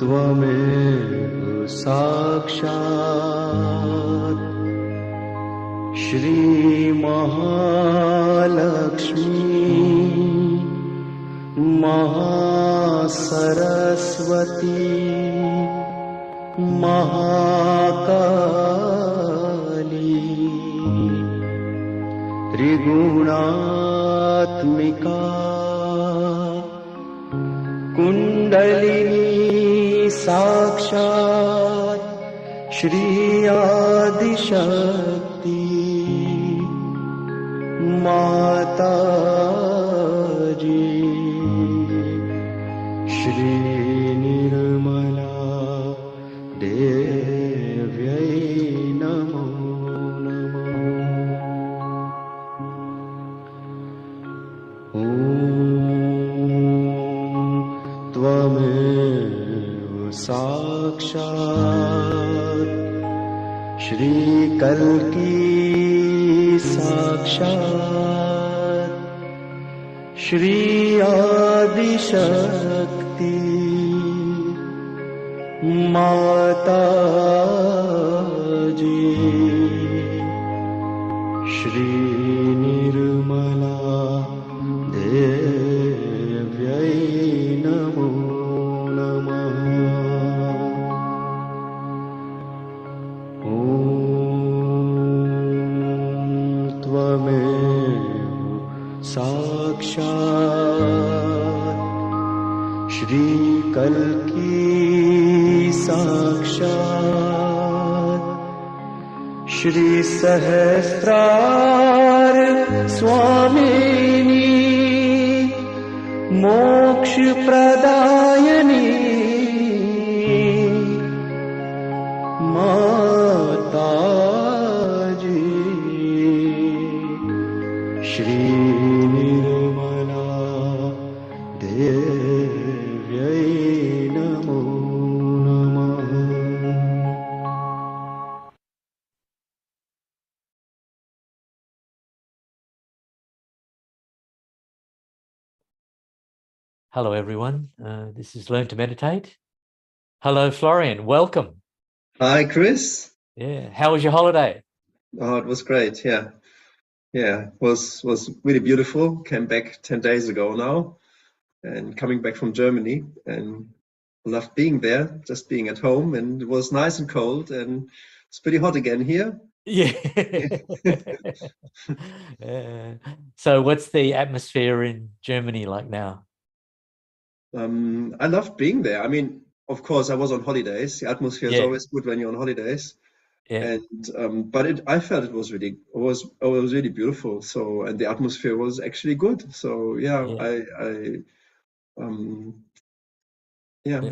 त्वमेव साक्षात् श्री महालक्ष्मी महासरस्वती महाकाली त्रिगुणात्मिका कुंडलिनी साक्षात् श्री आदिशक्ति माताजी श्री निर्मला देव्यै नमो नमः। ॐ त्वमेव साक्षात् श्री कल्की साक्षात् श्री आदिशक्ति माताजी श्री निर्मला देव्यै नमो नमः। ॐ त्वमेव साक्षात् श्री कल्की साक्षात् श्री सहस्रार स्वामिनी मोक्ष प्रदायिनी माताजी श्री निर्मला देव्यै नमो नमः। Hello, everyone. This is Learn to Meditate. Hello, Florian. Welcome. Hi, Chris. Yeah. How was your holiday? Oh, it was great. Yeah. Was really beautiful. Came back 10 days ago now, and coming back from Germany, and loved being there, just being at home, and it was nice and cold, and it's pretty hot again here. Yeah. So what's the atmosphere in Germany like now? I loved being there. I mean, of course, I was on holidays. The atmosphere is always good when you're on holidays. Yeah. And but I felt it was really beautiful. So, and the atmosphere was actually good. So yeah. I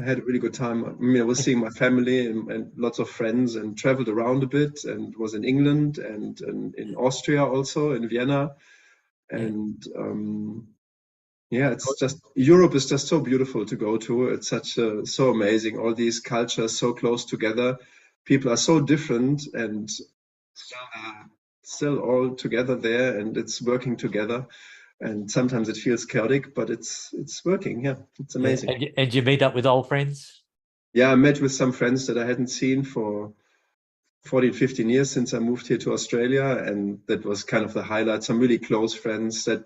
had a really good time. I mean, I was seeing my family and lots of friends, and traveled around a bit, and was in England and in Austria also, in Vienna. And it's just, Europe is just so beautiful to go to. It's so amazing. All these cultures so close together. People are so different, and still all together there, and it's working together. And sometimes it feels chaotic, but it's working. Yeah, it's amazing. Yeah. And you meet up with old friends? Yeah, I met with some friends that I hadn't seen for 14, 15 years since I moved here to Australia, and that was kind of the highlight. Some really close friends that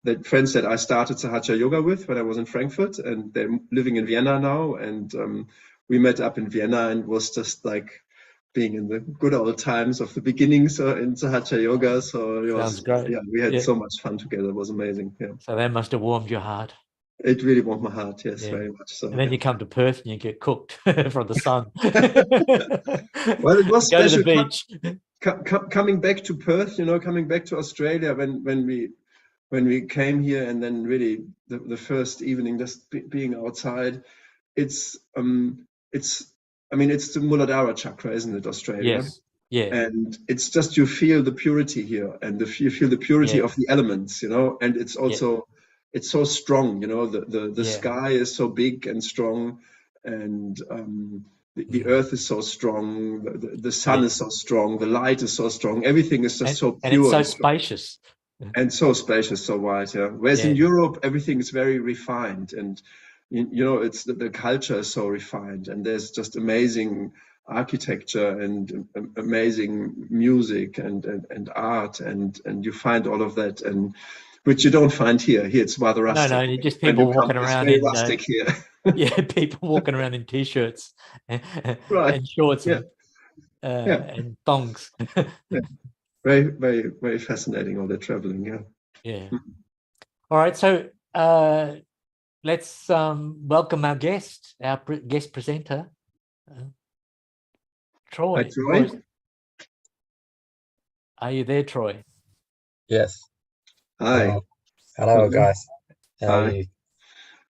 I started Sahaja Yoga with when I was in Frankfurt, and they're living in Vienna now. And we met up in Vienna, and it was just like being in the good old times of the beginnings in Sahaja Yoga. So it was great. Yeah, we had so much fun together. It was amazing. Yeah. So that must have warmed your heart. It really warmed my heart. Yes, very much so. And then you come to Perth and you get cooked from the sun. Well, it was Go special. to the beach. Coming back to Perth, coming back to Australia when we came here, and then really the first evening just being outside, it's the Muladhara chakra, isn't it, Australia? Yes. Yeah. And it's just, you feel the purity here, and you feel the purity of the elements, and it's also it's so strong, the sky is so big and strong, and the earth is so strong, the sun is so strong, the light is so strong, everything is just so and it's pure so and strong. spacious. And so spacious, so wide, yeah. Whereas in Europe, everything is very refined, and you know, it's the culture is so refined, and there's just amazing architecture and amazing music and art, and you find all of that, and which you don't find here. Here it's rather rustic. No, just When people you come, walking it's around very in rustic here. yeah, people walking around in t-shirts and, Right. and shorts Yeah. and thongs. Yeah. Very, very, very fascinating, all the traveling. Yeah. Yeah. All right, so let's welcome our guest, guest presenter, Troy. Hi, Troy. Are you there, Troy? Yes. Hi. Hello, guys. How Hi. are you?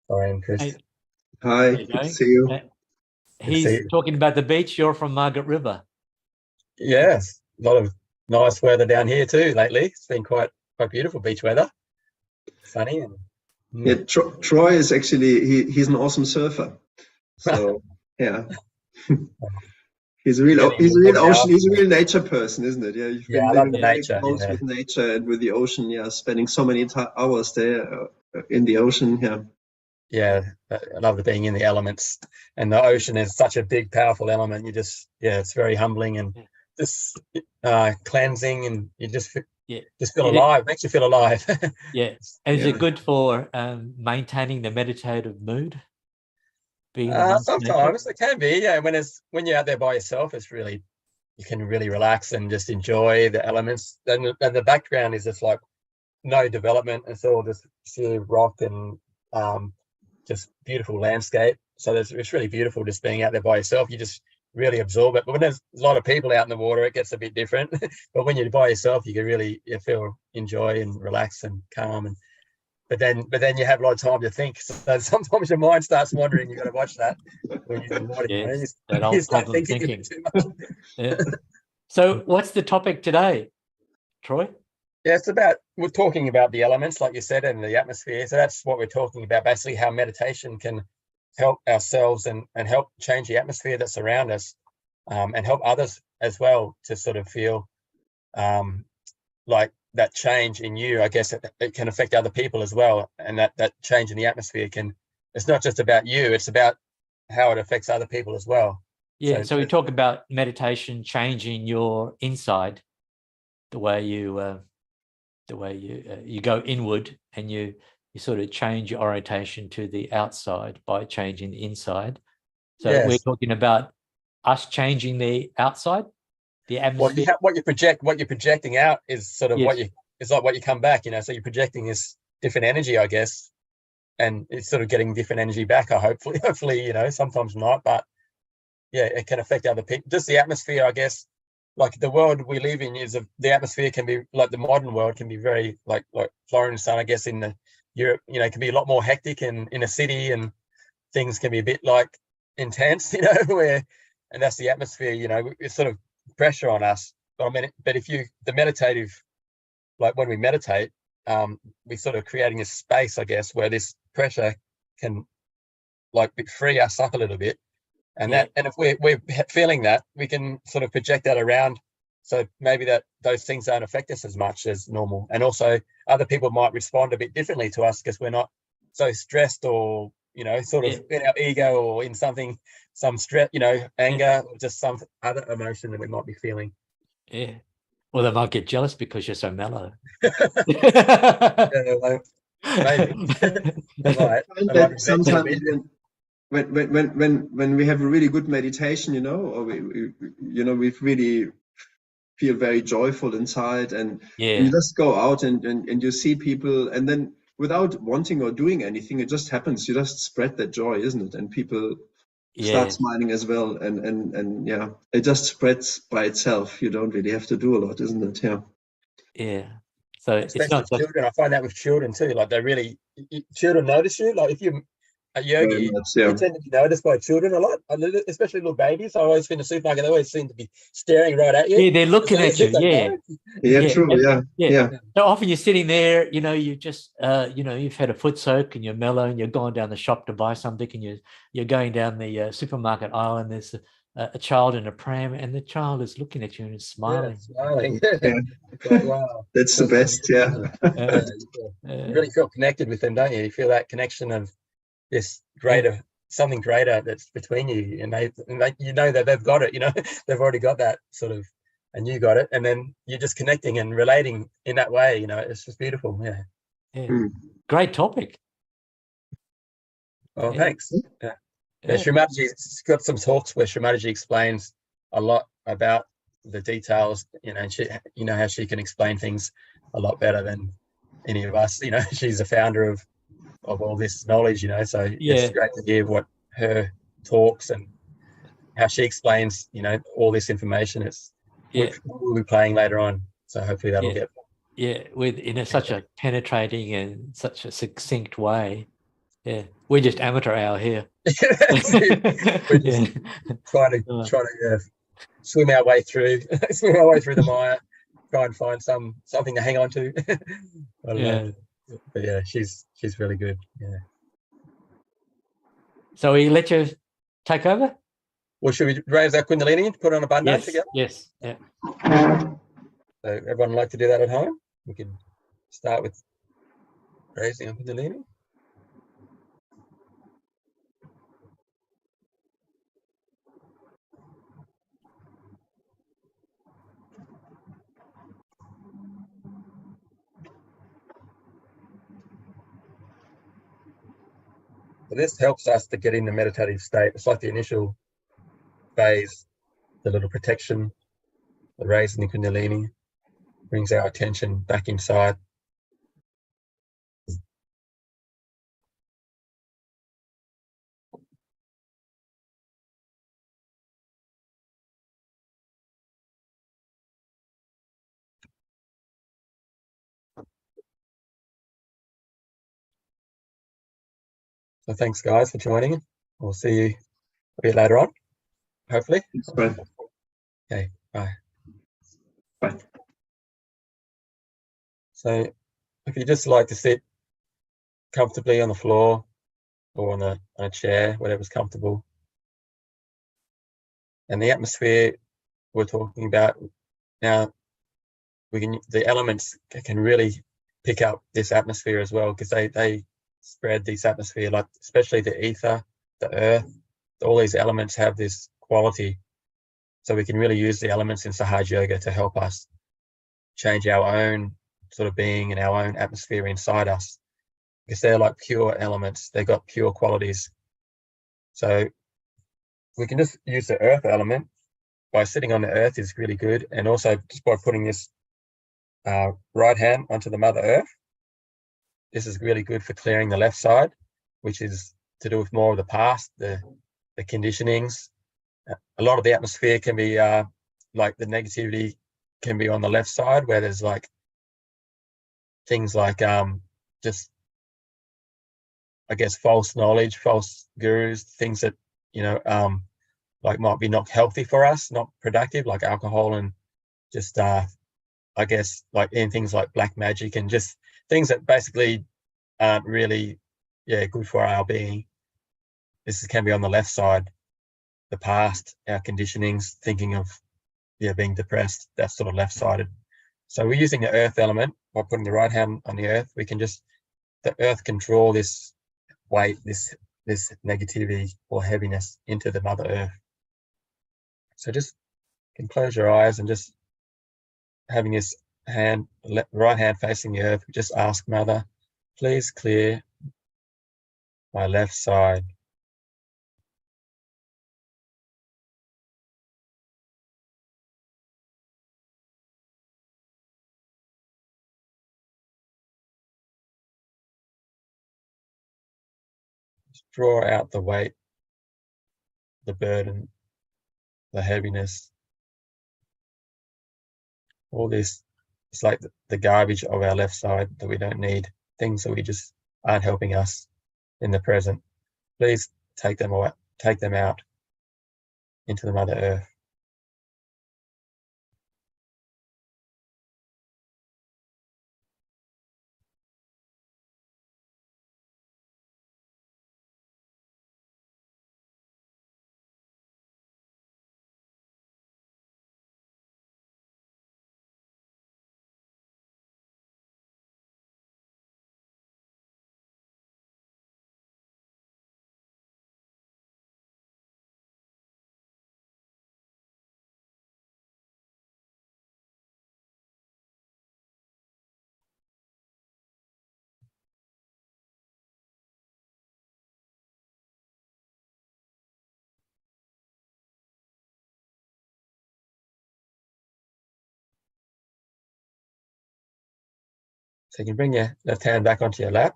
Sorry, I'm Chris. Hey, Hi. Good to see you. He's talking about the beach. You're from Margaret River. Yes, a lot of nice weather down here too lately. It's been quite beautiful beach weather. Sunny and Yeah, Troy is actually he's an awesome surfer. So yeah. He's a real ocean. He's a real nature person, isn't it? Yeah, you've been I living love the very nature. close with nature and with the ocean. Yeah, spending so many hours there in the ocean. Yeah. Yeah, I love being in the elements, and the ocean is such a big, powerful element. You just, it's very humbling and just cleansing, and you just feel alive. Makes you feel alive. Yeah. Is it good for maintaining the meditative mood? Sometimes it can be. Yeah, when you're out there by yourself, it's really, you can really relax and just enjoy the elements. And the background is just like no development. It's all just sheer rock and just beautiful landscape. So it's really beautiful just being out there by yourself. You just really absorb it. But when there's a lot of people out in the water, it gets a bit different. But when you're by yourself, you can really enjoy and relax and calm. But then you have a lot of time to think. So sometimes your mind starts wandering. You got to watch that when you're in the water. Yes, you start thinking too much. Yeah. So what's the topic today, Troy? Yeah, we're talking about the elements, like you said, and the atmosphere. So that's what we're talking about, basically how meditation can help ourselves and help change the atmosphere that's around us, and help others as well to sort of feel like that change in you. I guess it can affect other people as well. And that change in the atmosphere it's not just about you, it's about how it affects other people as well. Yeah, so we talk about meditation changing your inside, the way you go inward, and you sort of change your orientation to the outside by changing the inside. So we're talking about us changing the outside, the atmosphere. Well, what you're projecting out is sort of it's like what you come back, so you're projecting this different energy, I guess, and it's sort of getting different energy back. Hopefully, sometimes not, but yeah, it can affect other people. Just the atmosphere, I guess. Like the world we live in the atmosphere can be like the modern world can be very like Florence, I guess, in the Europe, can be a lot more hectic in a city, and things can be a bit like intense, and that's the atmosphere, it's sort of pressure on us. But I mean, but the meditative, like when we meditate, we sort of creating this space, I guess, where this pressure can like free us up a little bit. And if we're feeling that, we can sort of project that around. So maybe those things don't affect us as much as normal. And also other people might respond a bit differently to us because we're not so stressed or, sort of in our ego or in some stress, anger or just some other emotion that we might be feeling. Yeah. Well, they might get jealous because you're so mellow. Maybe. Sometimes when we have a really good meditation, or we really feel very joyful inside, and you just go out and you see people, and then without wanting or doing anything, it just happens. You just spread that joy, isn't it? And people start smiling as well, and it just spreads by itself. You don't really have to do a lot, isn't it? Yeah. So especially it's not just children. I find that with children too. Like children notice you. Like if you a yogi, you tend to be noticed by children a lot, especially little babies. I always in the supermarket, they always seem to be staring right at you. Yeah, they're looking at you. True. Yeah. So often you're sitting there, you just, you've had a foot soak and you're mellow and you're going down the shop to buy something, and you're going down the supermarket aisle, and there's a child in a pram, and the child is looking at you and smiling. Smiling. Yeah. It's like, wow. That's the best. Yeah. You really feel connected with them, don't you? You feel that connection of this greater, something greater that's between you, and they you know that they've got it. You know, they've already got that sort of, and you got it, and then you're just connecting and relating in that way. You know, it's just beautiful. Yeah. Great topic. Oh, thanks. Yeah, Shri Mataji's got some talks where Shri Mataji explains a lot about the details, you know, and she, you know, how she can explain things a lot better than any of us. You know, she's a founder of all this knowledge, you know, so it's great to hear what her talks and how she explains, you know, all this information. It's which we'll be playing later on, so hopefully that'll get with such a penetrating and such a succinct way. We're just amateur hour here. We're just trying to swim our way through the mire, try and find something to hang on to. But yeah, she's really good. Yeah. So we let you take over? Well, should we raise our Kundalini and put on a bando together? Yes. Yeah. So everyone like to do that at home? We can start with raising our Kundalini. So this helps us to get in the meditative state. It's like the initial phase, the little protection, the raising the Kundalini, brings our attention back inside. So thanks, guys, for joining. We'll see you a bit later on, hopefully. Bye. Okay, bye. Bye. So if you just like to sit comfortably on the floor or on a chair, whatever's comfortable. And the atmosphere we're talking about now, the elements can really pick up this atmosphere as well, because they spread this atmosphere, like especially the ether, the earth, all these elements have this quality. So we can really use the elements in Sahaja Yoga to help us change our own sort of being and our own atmosphere inside us, because they're like pure elements. They've got pure qualities. So we can just use the earth element by sitting on the earth is really good. And also just by putting this right hand onto the Mother Earth. This is really good for clearing the left side, which is to do with more of the past, the conditionings. A lot of the atmosphere can be like the negativity can be on the left side, where there's like things like just, I guess, false knowledge, false gurus, things that, you know, like might be not healthy for us, not productive, like alcohol and just I guess like in things like black magic and just things that basically aren't really good for our being. This can be on the left side, the past, our conditionings, thinking of being depressed, that's sort of left-sided. So we're using the earth element by putting the right hand on the earth. We can just, the earth can draw this weight, this negativity or heaviness into the Mother Earth. So just can close your eyes and just having this hand, right hand facing the earth, just ask Mother, please clear my left side. Just draw out the weight, the burden, the heaviness, all this. It's like the garbage of our left side that we don't need, things that we just aren't helping us in the present. Please take them away, take them out into the Mother Earth. So you can bring your left hand back onto your lap.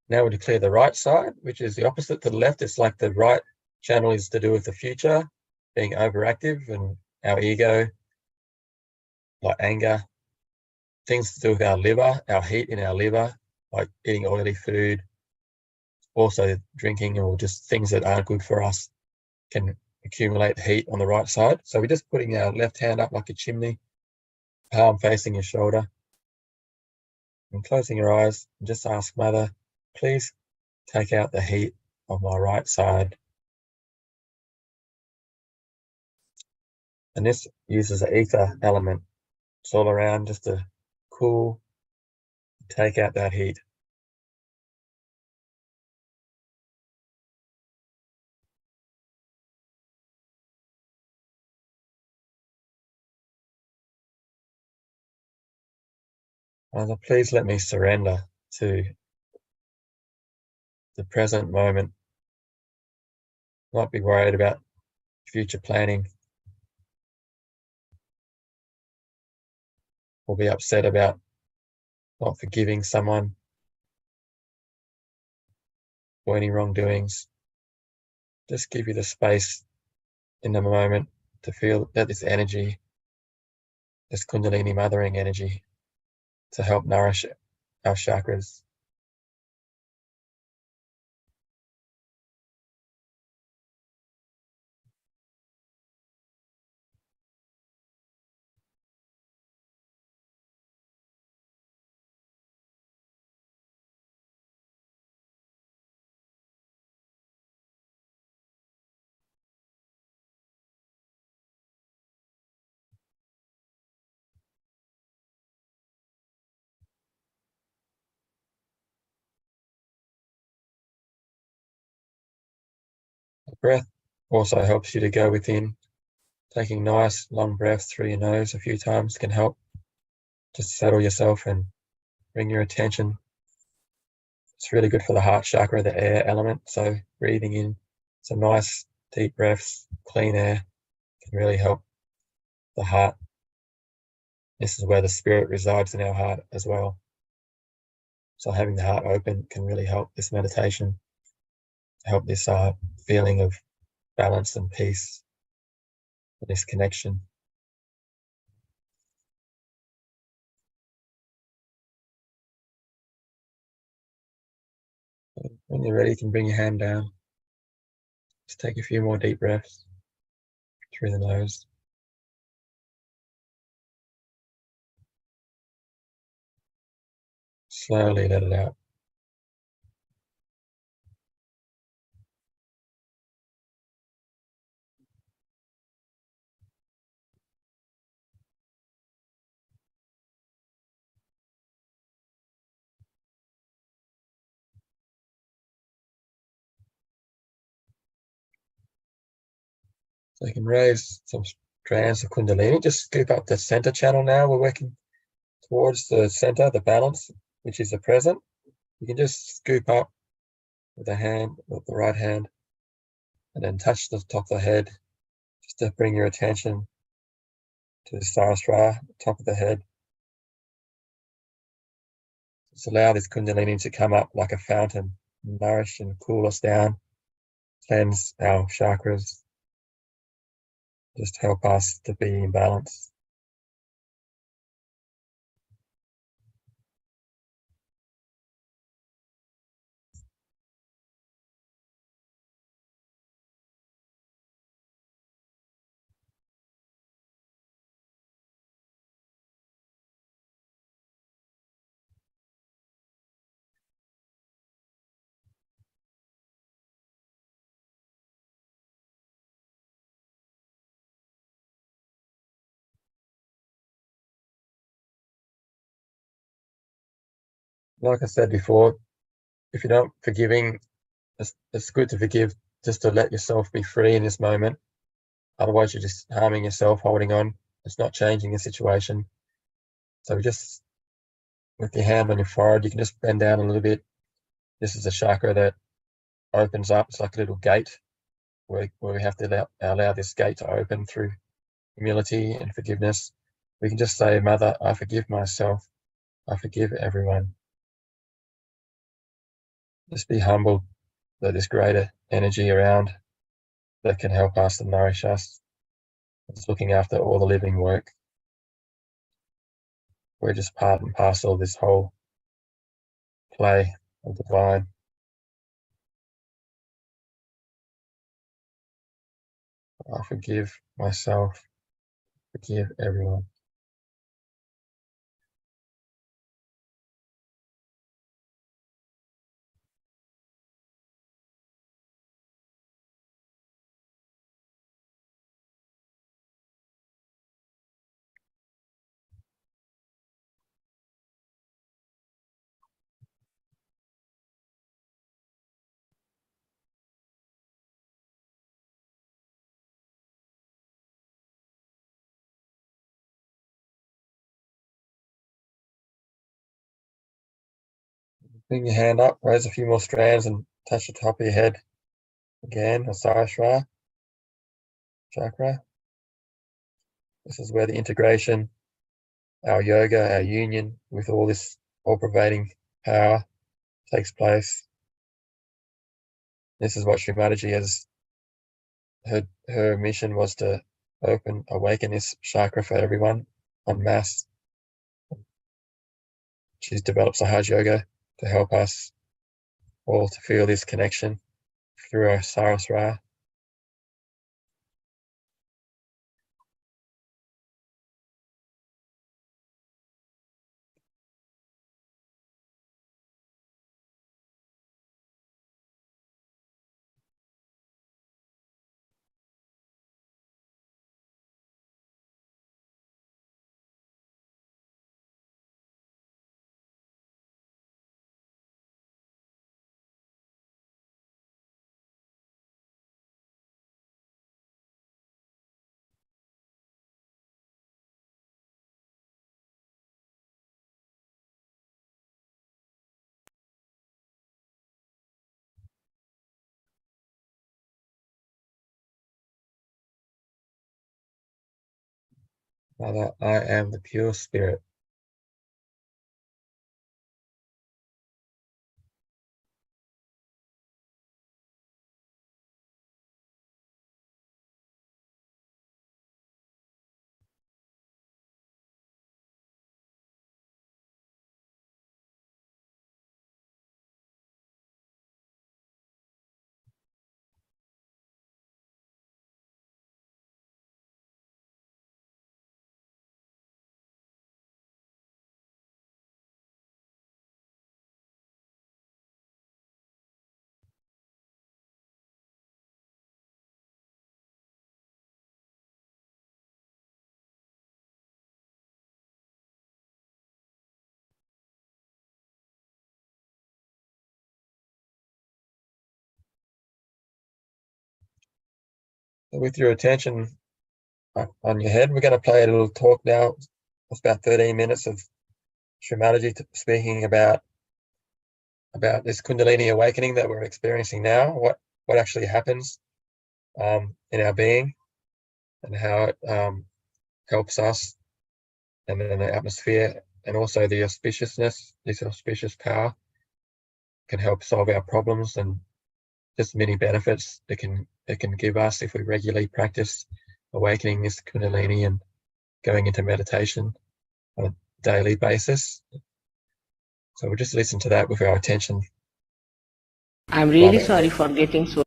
Now we'll clear the right side, which is the opposite to the left. It's like the right channel is to do with the future, being overactive, and our ego, like anger, things to do with our liver, our heat in our liver, like eating oily food, also drinking, or just things that aren't good for us can accumulate heat on the right side. So we're just putting our left hand up like a chimney, palm facing your shoulder, and closing your eyes, and just ask Mother, please take out the heat of my right side. And this uses the ether element. It's all around just to cool, take out that heat. Mother, please let me surrender to the present moment. Not be worried about future planning, or be upset about not forgiving someone for any wrongdoings. Just give you the space in the moment to feel that this energy, this Kundalini mothering energy, to help nourish our chakras. The breath also helps you to go within. Taking nice long breaths through your nose a few times can help just settle yourself and bring your attention. It's really good for the heart chakra, the air element. So breathing in some nice deep breaths, clean air, can really help the heart. This is where the spirit resides in our heart as well. So having the heart open can really help this meditation, help this feeling of balance and peace, this connection. When you're ready, you can bring your hand down. Just take a few more deep breaths through the nose. Slowly let it out. So you can raise some strands of Kundalini. Just scoop up the center channel now. We're working towards the center, the balance, which is the present. You can just scoop up with the hand, with the right hand, and then touch the top of the head, just to bring your attention to the Sahasrara, top of the head. Just allow this Kundalini to come up like a fountain, nourish and cool us down, cleanse our chakras, just help us to be in balance. Like I said before, if you're not forgiving, it's good to forgive, just to let yourself be free in this moment. Otherwise, you're just harming yourself, holding on. It's not changing the situation. So just with your hand on your forehead, you can just bend down a little bit. This is a chakra that opens up. It's like a little gate where we have to allow this gate to open through humility and forgiveness. We can just say, Mother, I forgive myself I forgive everyone. Just be humbled that there's greater energy around that can help us and nourish us. It's looking after all the living work. We're just part and parcel of this whole play of the divine. I forgive myself, forgive everyone. Bring your hand up, raise a few more strands and touch the top of your head. Again, Sahasrara chakra. This is where the integration, our yoga, our union with all this all-pervading power takes place. This is what Shri Mataji has, her mission was to awaken this chakra for everyone en masse. She's developed Sahaja Yoga to help us all to feel this connection through our Sahasrara. Father, I am the pure spirit. With your attention on your head, we're going to play a little talk now. It's about 13 minutes of Shri Mataji speaking about this Kundalini awakening that we're experiencing now, what actually happens in our being and how it helps us and in the atmosphere, and also the auspiciousness, this auspicious power can help solve our problems, and just many benefits it can give us if we regularly practice awakening this Kundalini and going into meditation on a daily basis. So we'll just listen to that with our attention. I'm really sorry for getting so.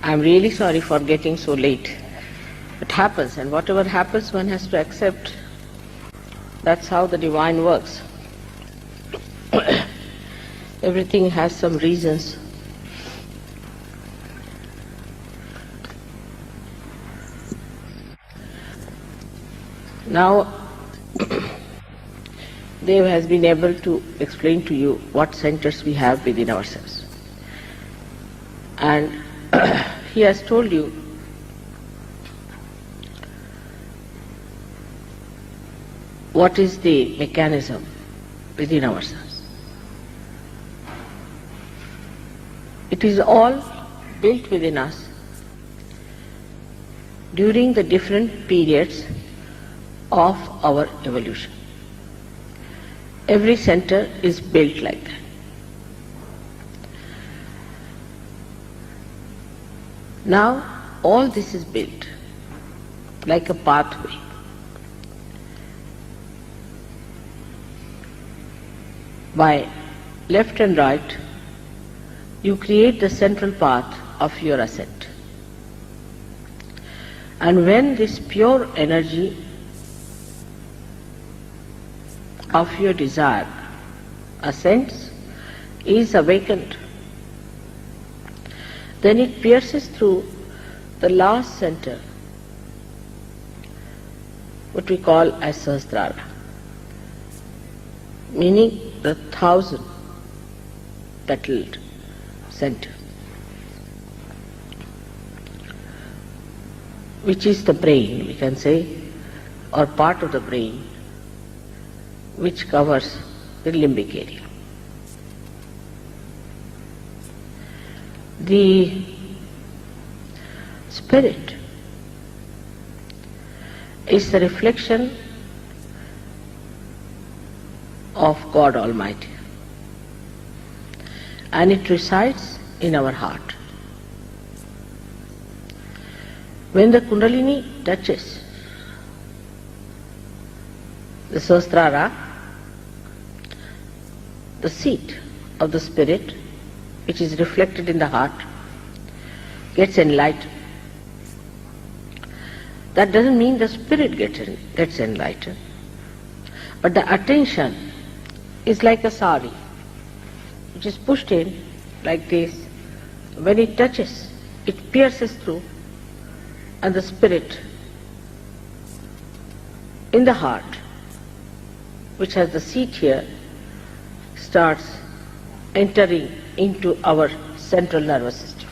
I'm really sorry for getting so late. It happens, and whatever happens, one has to accept. That's how the divine works. Everything has some reasons. Now, Dev has been able to explain to you what centers we have within ourselves. And he has told you what is the mechanism within ourselves. It is all built within us during the different periods of our evolution. Every center is built like that. Now, all this is built like a pathway. By left and right, you create the central path of your ascent. And when this pure energy of your desire ascends, is awakened, then it pierces through the last center, what we call as Sahasrara, meaning the 1,000 petaled center, which is the brain, we can say, or part of the brain, which covers the limbic area. The spirit is the reflection of God Almighty, and it resides in our heart. When the Kundalini touches the Sahasrara, the seat of the spirit, which is reflected in the heart, gets enlightened. That doesn't mean the spirit gets enlightened, but the attention is like a sari, which is pushed in like this. When it touches, it pierces through, and the spirit in the heart, which has the seat here, starts entering into our central nervous system.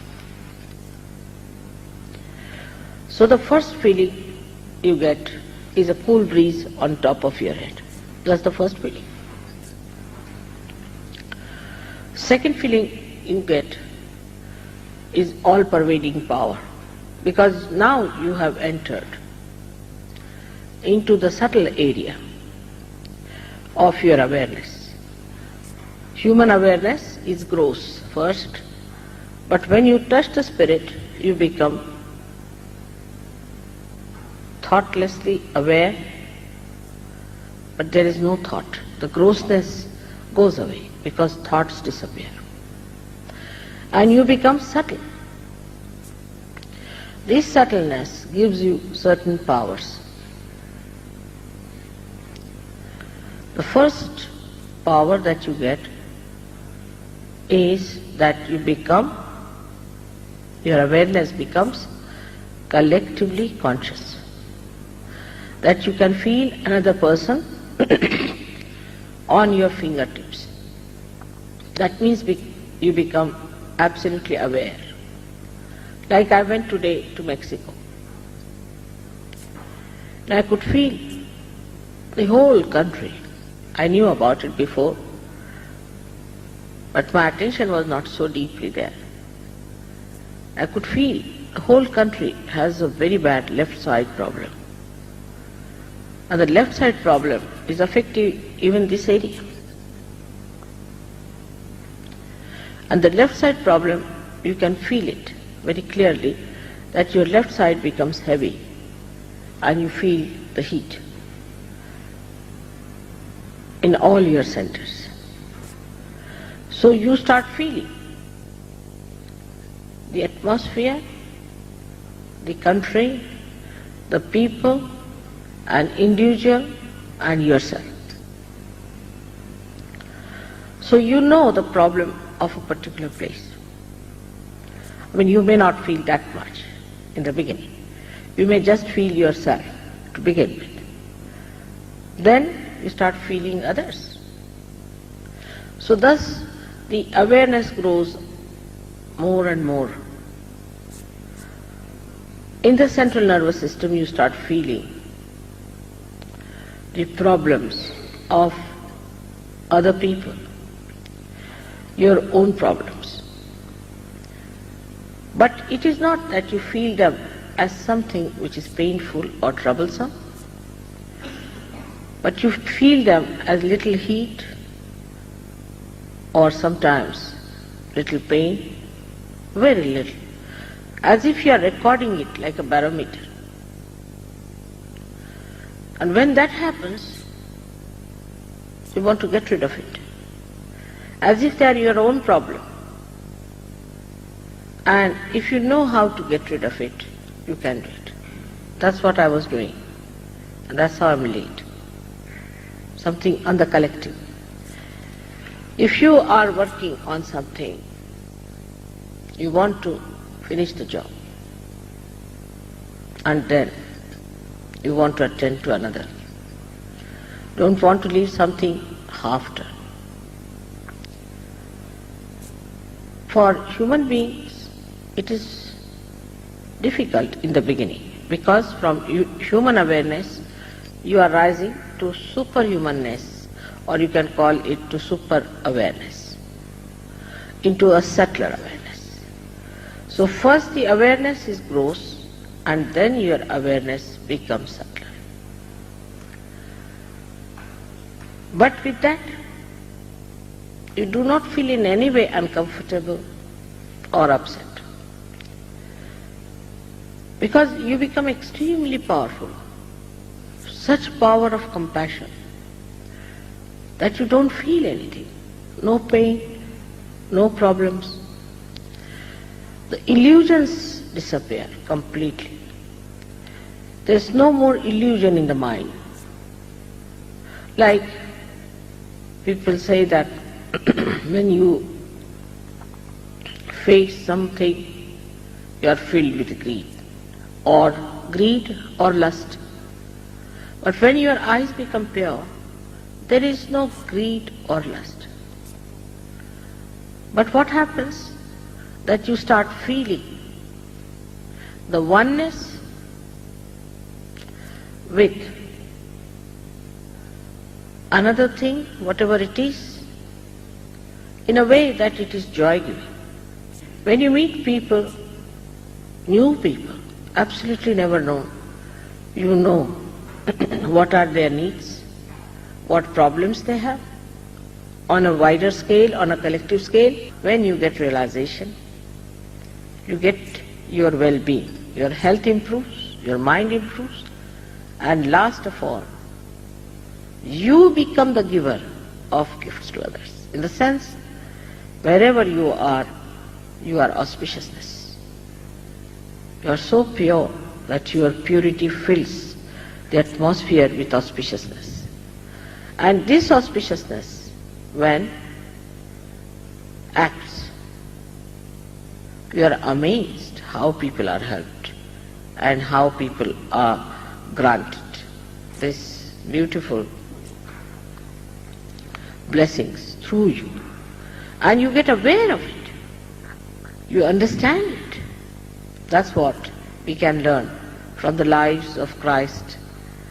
So the first feeling you get is a cool breeze on top of your head. That's the first feeling. Second feeling you get is all-pervading power, because now you have entered into the subtle area of your awareness. Human awareness is gross first, but when you touch the spirit, you become thoughtlessly aware, but there is no thought. The grossness goes away because thoughts disappear. And you become subtle. This subtleness gives you certain powers. The first power that you get is that you become, your awareness becomes collectively conscious. That you can feel another person on your fingertips. That means you become absolutely aware. Like I went today to Mexico. And I could feel the whole country. I knew about it before, but my attention was not so deeply there. I could feel the whole country has a very bad left side problem. And the left side problem is affecting even this area. And the left side problem, you can feel it very clearly, that your left side becomes heavy and you feel the heat in all your centers. So you start feeling the atmosphere, the country, the people, an individual and yourself. So you know the problem of a particular place. I mean, you may not feel that much in the beginning. You may just feel yourself to begin with. Then you start feeling others. So thus the awareness grows more and more. In the central nervous system you start feeling the problems of other people, your own problems. But it is not that you feel them as something which is painful or troublesome, but you feel them as little heat or sometimes little pain, very little, as if you are recording it like a barometer. And when that happens, you want to get rid of it, as if they are your own problem. And if you know how to get rid of it, you can do it. That's what I was doing, and that's how I'm late. Something on the collective. If you are working on something, you want to finish the job, and then you want to attend to another. Don't want to leave something half done. For human beings, it is difficult in the beginning, because from human awareness you are rising to superhumanness, or you can call it to super awareness, into a subtler awareness. So first the awareness is gross, and then your awareness becomes subtler. But with that, you do not feel in any way uncomfortable or upset, because you become extremely powerful, such power of compassion that you don't feel anything, no pain, no problems. The illusions disappear completely. There's no more illusion in the mind. Like people say that when you face something, you are filled with greed or lust. But when your eyes become pure, there is no greed or lust. But what happens? That you start feeling the oneness with another thing, whatever it is, in a way that it is joy-giving. When you meet people, new people, absolutely never known, you know what are their needs, what problems they have, on a wider scale, on a collective scale. When you get realization, you get your well-being, your health improves, your mind improves, and last of all, you become the giver of gifts to others. In the sense, wherever you are auspiciousness. You are so pure that your purity fills the atmosphere with auspiciousness. And this auspiciousness, when acts, you are amazed how people are helped and how people are granted this beautiful blessings through you. And you get aware of it. You understand it. That's what we can learn from the lives of Christ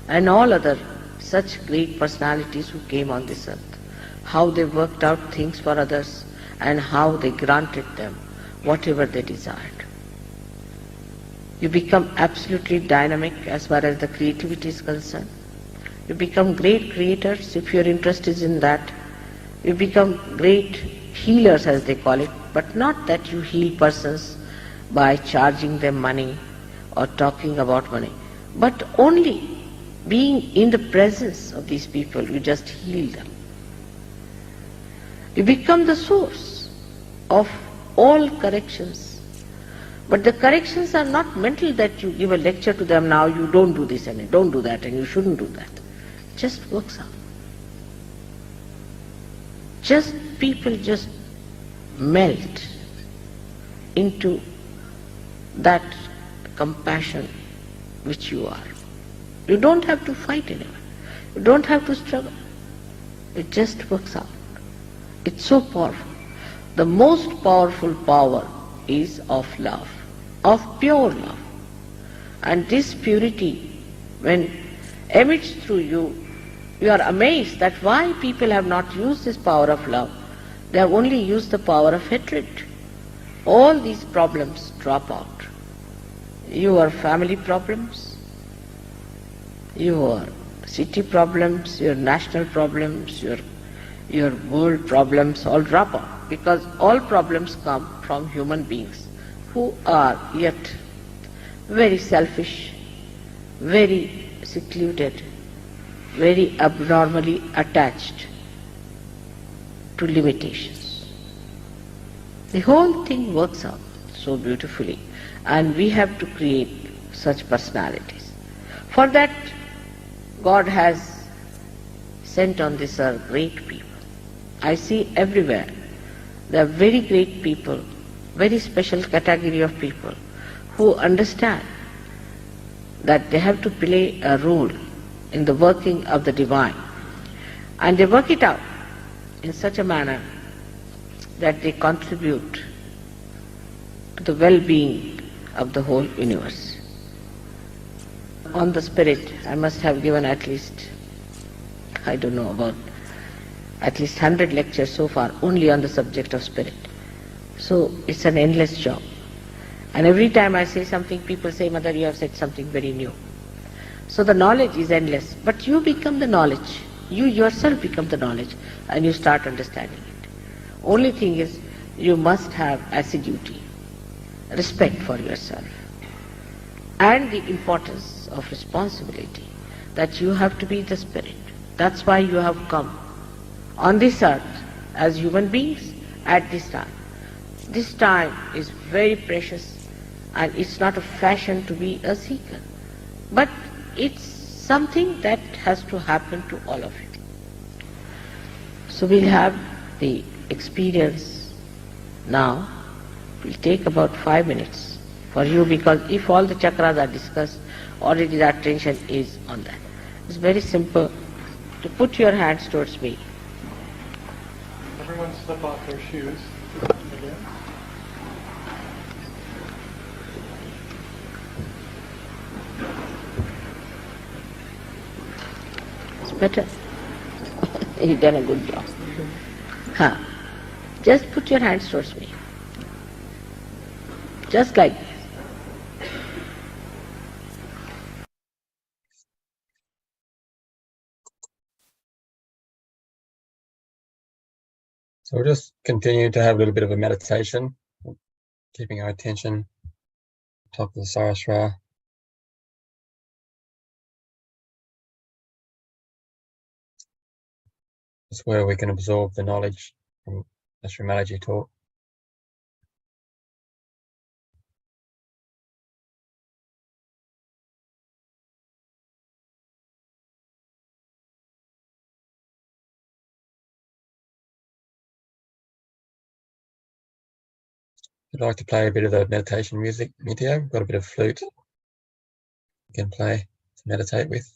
and all other such great personalities who came on this earth. How they worked out things for others and how they granted them whatever they desired. You become absolutely dynamic as far as the creativity is concerned. You become great creators if your interest is in that. You become great healers, as they call it, but not that you heal persons by charging them money or talking about money, but only being in the presence of these people, you just heal them. You become the source of all corrections. But the corrections are not mental that you give a lecture to them, now you don't do this and you don't do that and you shouldn't do that. It just works out. People just melt into that compassion which you are. You don't have to fight anyone. You don't have to struggle. It just works out. It's so powerful. The most powerful power is of love, of pure love. And this purity, when emits through you, you are amazed that why people have not used this power of love. They have only used the power of hatred, all these problems drop out. Your family problems, your city problems, your national problems, your world problems all drop out, because all problems come from human beings who are yet very selfish, very secluded, very abnormally attached to limitations. The whole thing works out so beautifully, and we have to create such personalities. For that, God has sent on this earth great people. I see everywhere there are very great people, very special category of people who understand that they have to play a role in the working of the divine, and they work it out in such a manner that they contribute to the well-being of the whole universe. On the spirit, I must have given at least, I don't know, about at least 100 lectures so far only on the subject of spirit. So it's an endless job. And every time I say something, people say, Mother, you have said something very new. So the knowledge is endless, but you become the knowledge. You yourself become the knowledge, and you start understanding it. Only thing is, you must have assiduity, respect for yourself, and the importance of responsibility, that you have to be the spirit. That's why you have come on this earth as human beings at this time. This time is very precious, and it's not a fashion to be a seeker, but it's something that has to happen to all of you. So we'll have the experience now. It will take about 5 minutes for you, because if all the chakras are discussed, already the attention is on that. It's very simple to put your hands towards me. Everyone slip off their shoes again. It's better. You've done a good job. Just put your hands towards me. Just like this. So we'll just continue to have a little bit of a meditation, keeping our attention top of the Sahasrara. It's where we can absorb the knowledge from as Shri Mataji taught. I'd like to play a bit of the meditation music, Nitya. Got a bit of flute you can play to meditate with.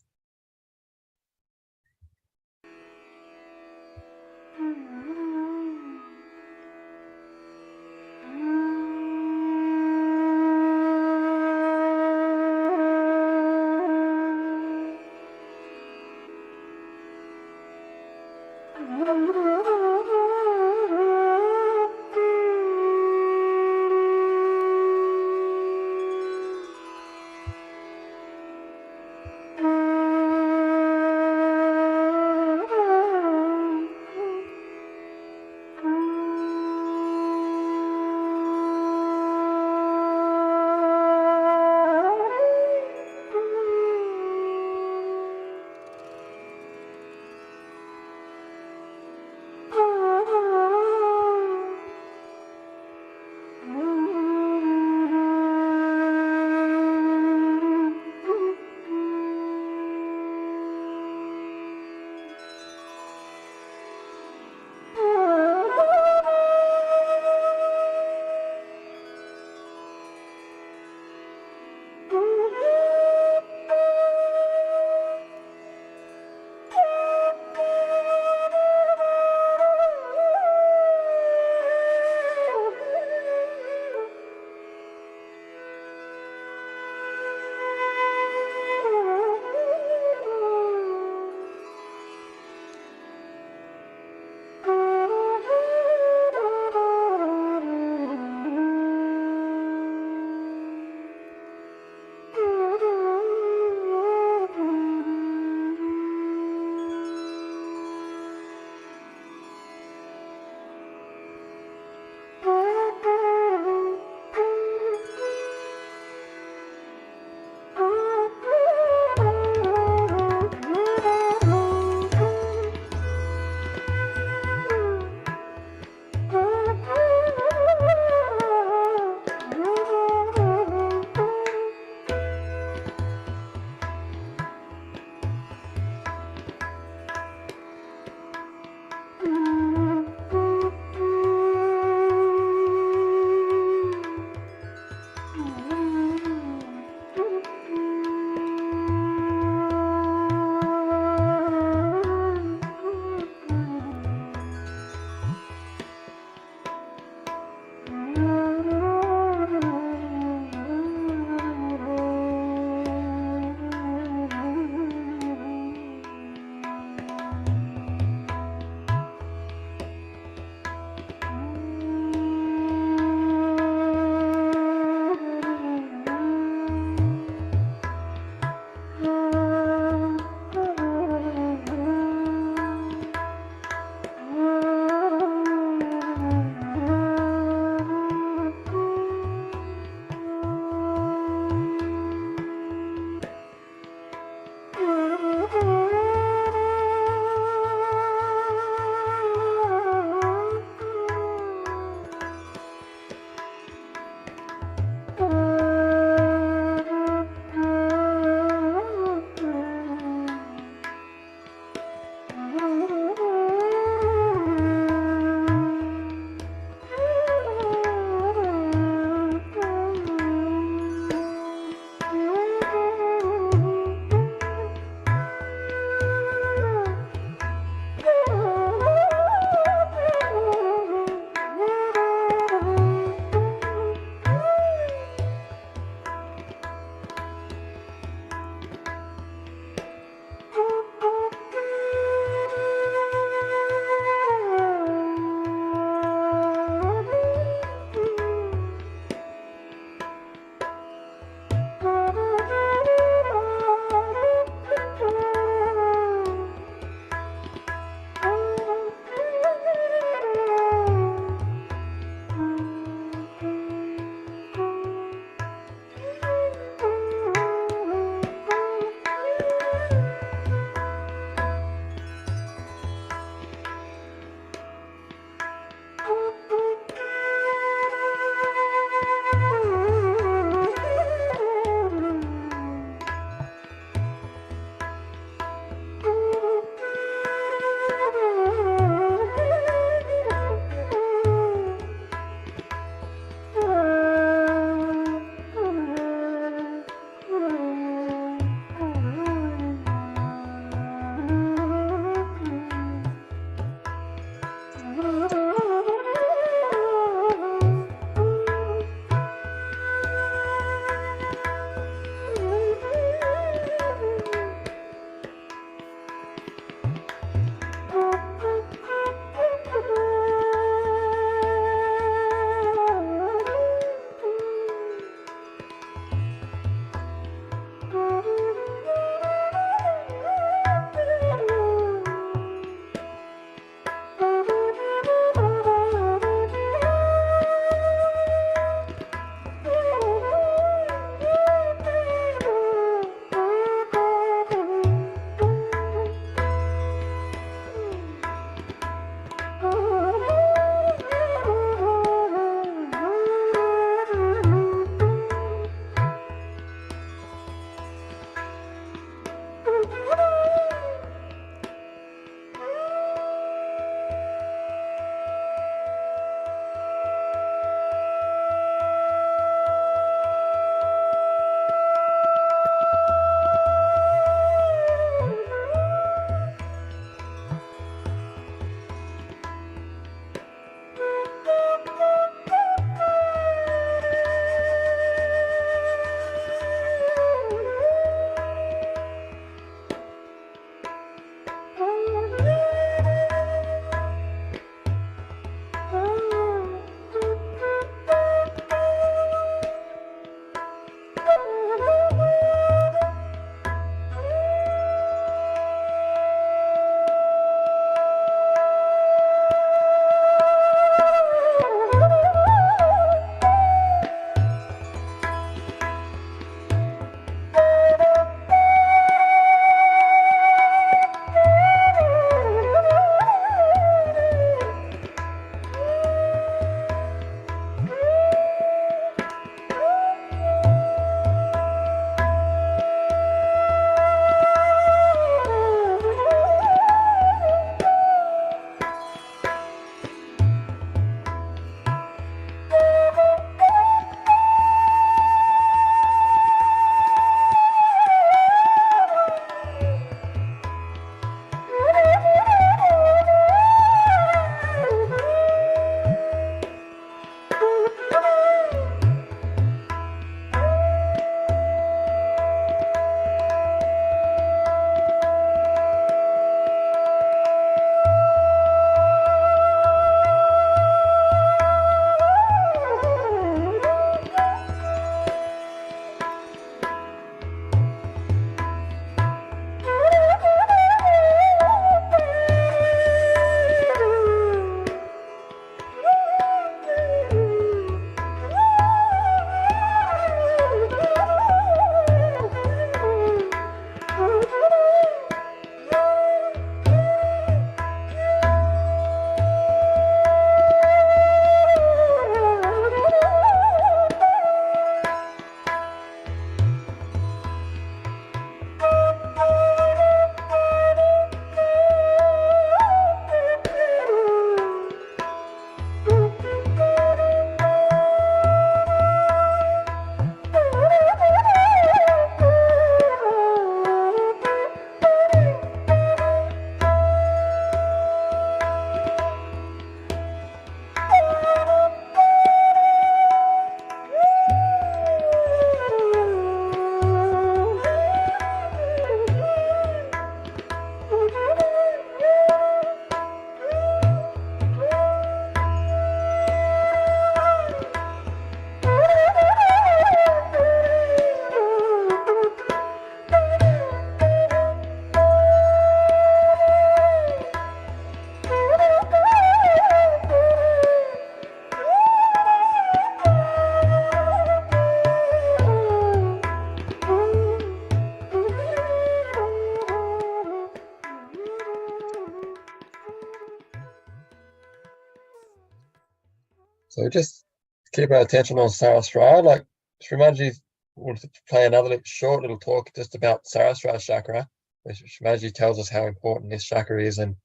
So just keep our attention on Sahasrara. Like Shri Mataji will play another short little talk just about Sahasrara chakra, where Shri Mataji tells us how important this chakra is and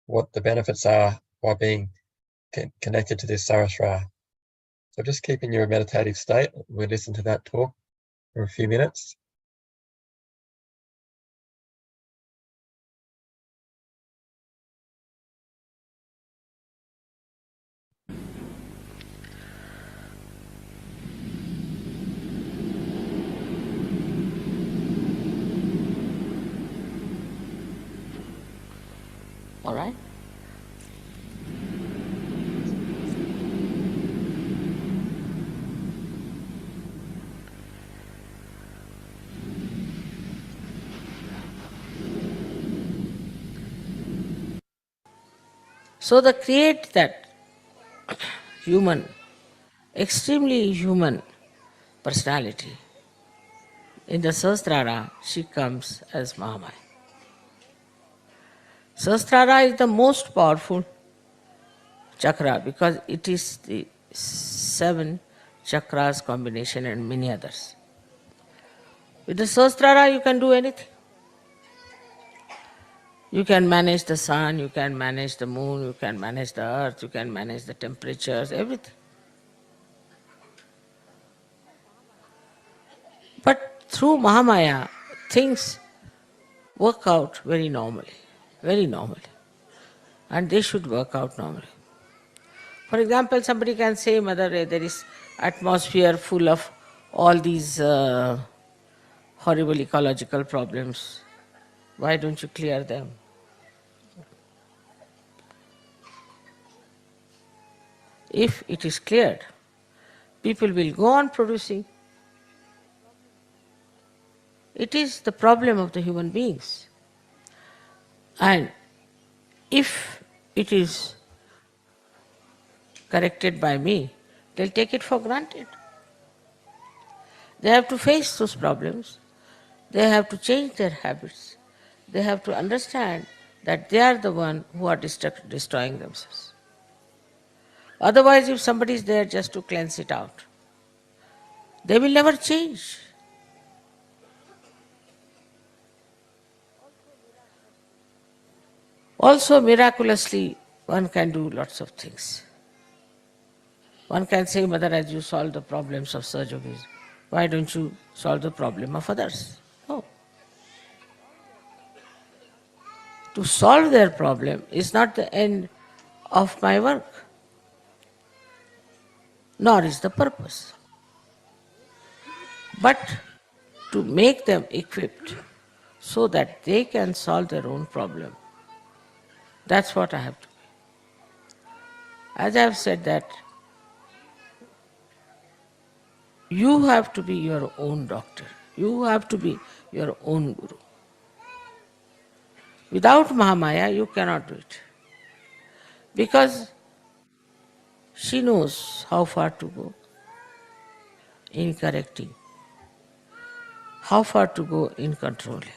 what the benefits are by being connected to this Sahasrara. So just keep in your meditative state. We'll listen to that talk for a few minutes. All right? So the create that human, extremely human personality, in the Sahasrara, she comes as Mahamaya. Sahasrara is the most powerful chakra because it is the 7 chakras combination and many others. With the Sahasrara you can do anything. You can manage the sun, you can manage the moon, you can manage the earth, you can manage the temperatures, everything. But through Mahamaya, things work out very normally, very normally. And they should work out normally. For example, somebody can say, Mother, there is atmosphere full of all these horrible ecological problems. Why don't you clear them? If it is cleared, people will go on producing. It is the problem of the human beings. And if it is corrected by me, they'll take it for granted. They have to face those problems. They have to change their habits. They have to understand that they are the one who are destroying themselves. Otherwise, if somebody is there just to cleanse it out, they will never change. Also, miraculously, one can do lots of things. One can say, Mother, as you solve the problems of Sahaja Yoga, why don't you solve the problem of others? No. To solve their problem is not the end of my work, nor is the purpose. But to make them equipped so that they can solve their own problem. That's what I have to be. As I have said that, you have to be your own doctor. You have to be your own guru. Without Mahamaya, you cannot do it. Because she knows how far to go in correcting, how far to go in controlling.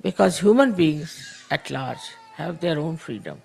Because human beings at large have their own freedom.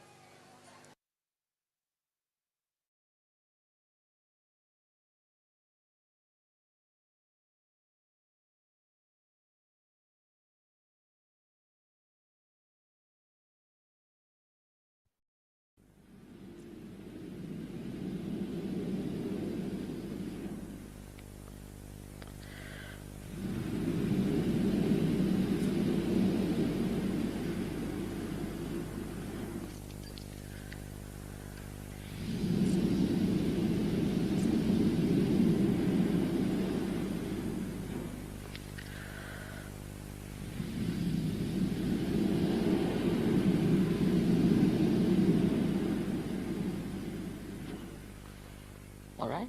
All right?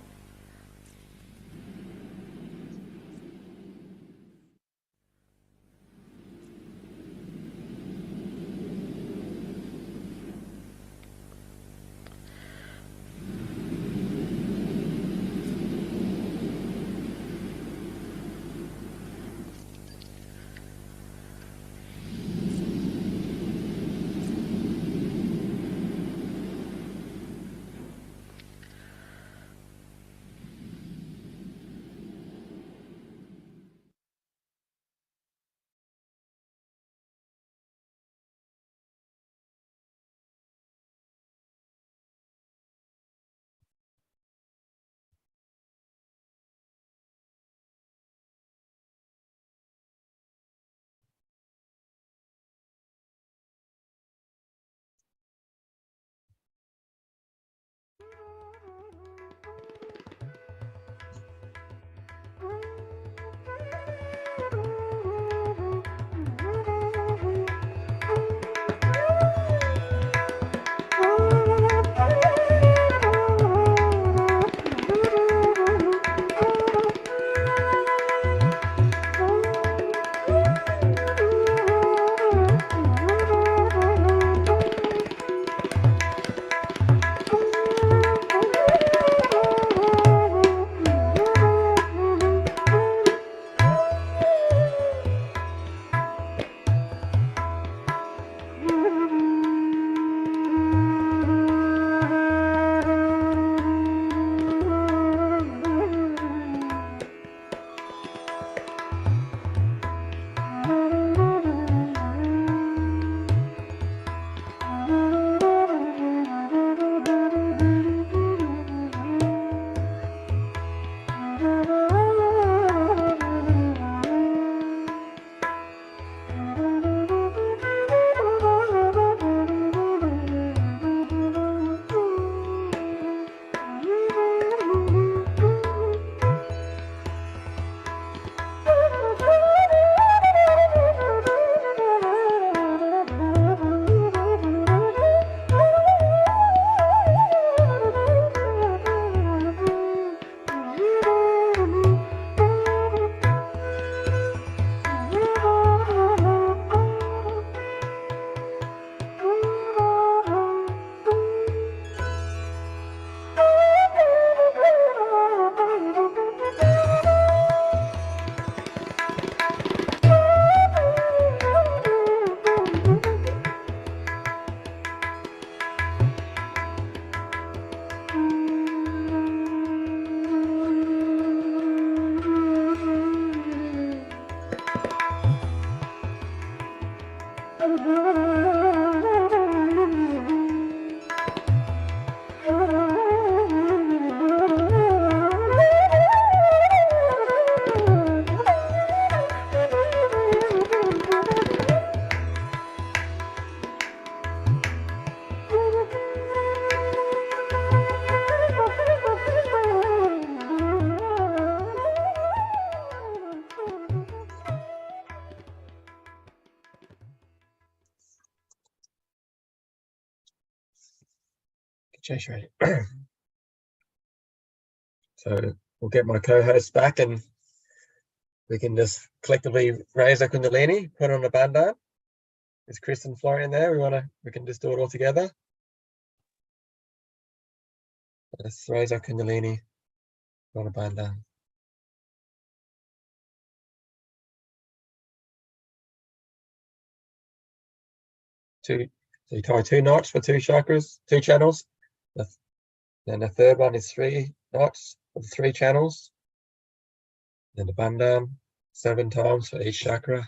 Jai Shri. So we'll get my co-host back and we can just collectively raise our Kundalini, put on a bandana. Is Chris and Florian there? We can just do it all together. Let's raise our Kundalini, put on a bandana. So you tie 2 knots for 2 chakras, 2 channels. Then the third one is 3 knots for the 3 channels. Then the bandana 7 times for each chakra.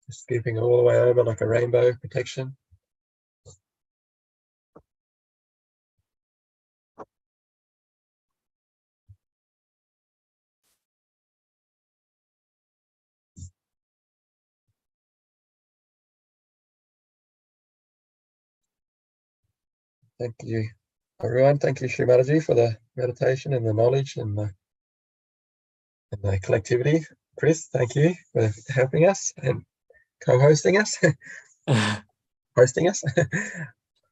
Just scooping all the way over like a rainbow protection. Thank you, everyone. Thank you, Shri Mataji, for the meditation and the knowledge and the collectivity. Chris, thank you for helping us and co-hosting us, hosting us.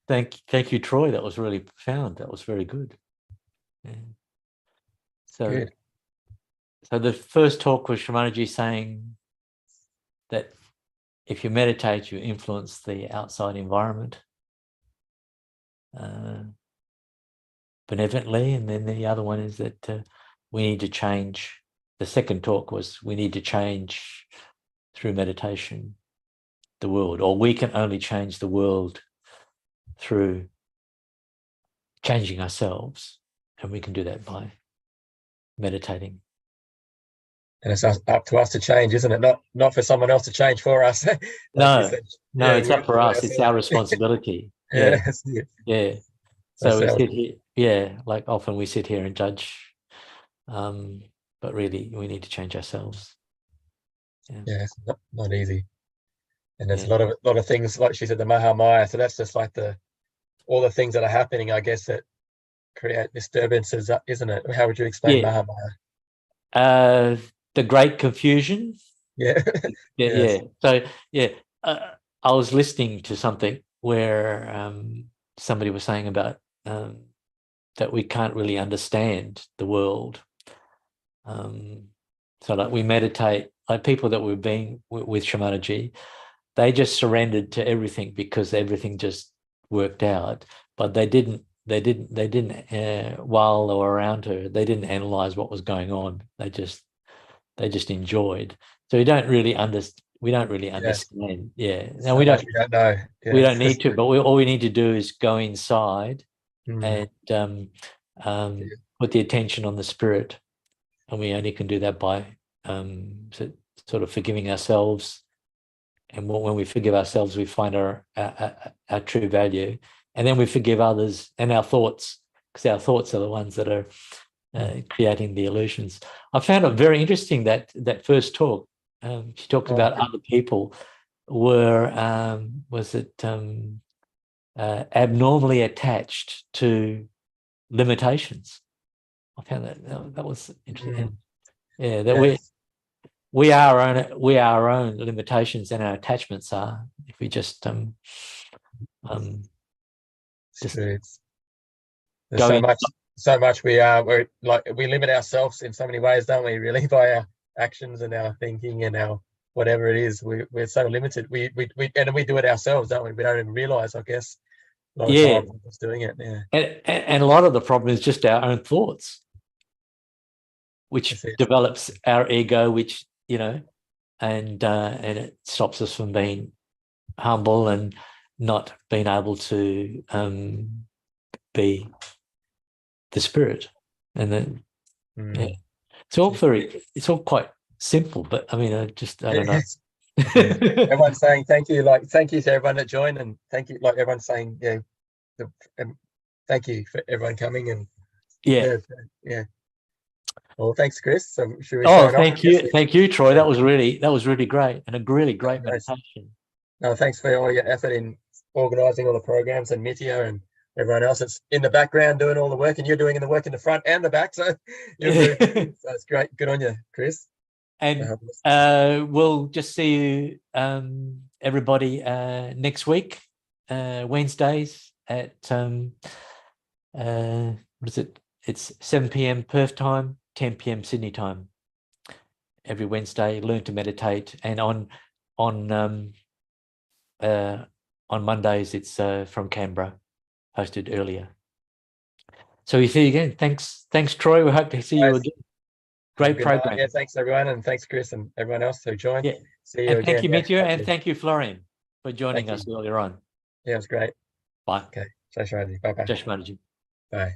Thank you, Troy. That was really profound. That was very good. Yeah. So the first talk was Shri Mataji saying that if you meditate, you influence the outside environment benevolently, and then the other one is that we need to change. The second talk was we need to change through meditation the world, or we can only change the world through changing ourselves, and we can do that by meditating. And it's up to us to change, isn't it? Not for someone else to change for us. No, it's up for us. It's our responsibility. Yeah. So we sit here, like often we sit here and judge, but really we need to change ourselves. Yeah, it's not easy. And there's a lot of things, like she said, the Mahamaya. So that's just like all the things that are happening, I guess, that create disturbances, isn't it? How would you explain Mahamaya? The great confusion. Yeah. So I was listening to something where somebody was saying about that we can't really understand the world. So like we meditate, like people that we've been with Shri Mataji, they just surrendered to everything because everything just worked out. But they didn't while they were around her, they didn't analyze what was going on. They just enjoyed. So we don't really understand. Now we don't know. We don't need to, but all we need to do is go inside and put the attention on the spirit, and we only can do that by sort of forgiving ourselves. And when we forgive ourselves, we find our true value, and then we forgive others and our thoughts, because our thoughts are the ones that are creating the illusions. I found it very interesting that first talk. She talked about other people were abnormally attached to limitations. I found that was interesting. That we are our own limitations, and our attachments are, if we just so much we limit ourselves in so many ways, don't we, really, by our actions and our thinking and our whatever it is. We're so limited. We do it ourselves, don't we? We don't even realize, I guess, a lot of times we're just doing it. And a lot of the problem is just our own thoughts, which develops our ego, which and it stops us from being humble and not being able to be the spirit. And then it's all quite simple, but I mean, I don't know. Everyone's saying thank you, thank you to everyone that joined, and thank you, everyone's saying thank you for everyone coming, and well, thanks, Chris. So should we thank you, Troy. That was really great, and a really great meditation. No, thanks for all your effort in organising all the programs, and Mitya and everyone else that's in the background doing all the work, and you're doing the work in the front and the back. So you're doing, so it's great. Good on you, Chris. And we'll just see you, everybody, next week, Wednesdays at what is it? It's 7 p.m. Perth time, 10 p.m. Sydney time. Every Wednesday, learn to meditate, and on Mondays it's from Canberra, hosted earlier. So we see you again. Thanks, Troy. We hope to see you again. Great program. Yeah, thanks everyone, and thanks Chris and everyone else who joined. Yeah. See you and again. Thank you, Mitya, and thank you, Florian, for joining us earlier on. Yeah, it was great. Bye. Okay. Jai Shri. Bye-bye. Jai Shri Mataji. Bye.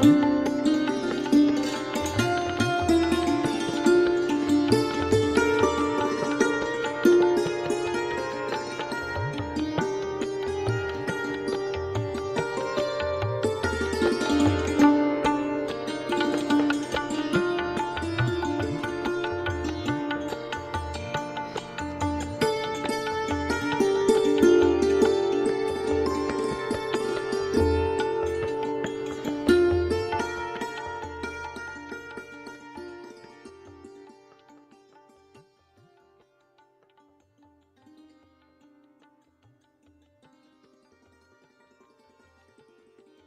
Om